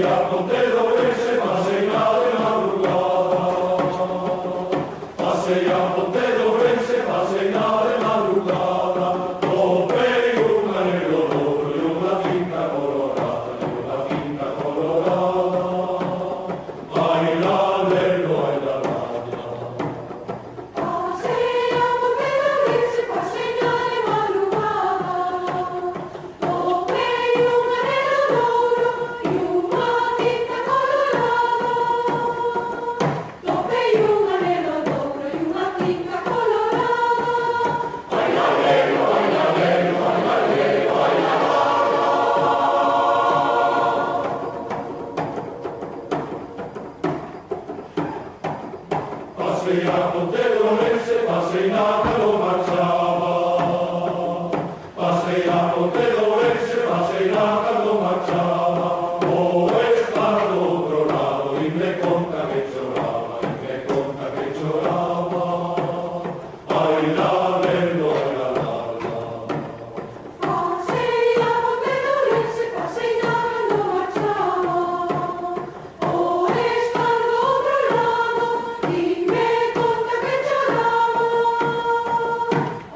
Pasea Montero se pasea de madrugada. Pasea Montero se pasea de madrugada. Doble y un anhelo doble y una finca colorada, y una finca colorada. Bailando, bailando. Pasea Montero se pasea de madrugada. Doble y un anhelo doble y una finca colorada. Doble y un anhelo doble y una finca colorada. Bailadero, bailadero, bailadero, bailadero. Pasea Montero se pasea que lo marchaba. Pasea Montero se pasea que lo marchaba. O está al otro lado y me conta que lloraba, y me conta que lloraba. Bailadero, bailadero. Pasea Montero se pasea que lo marchaba. O está al otro lado y me conta que lloraba.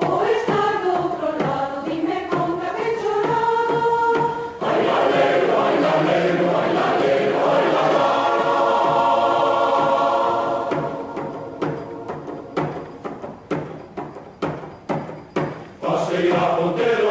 O está al otro lado y me conta que lloraba. Bailadero, bailadero, bailadero, bailadero. Pasea Montero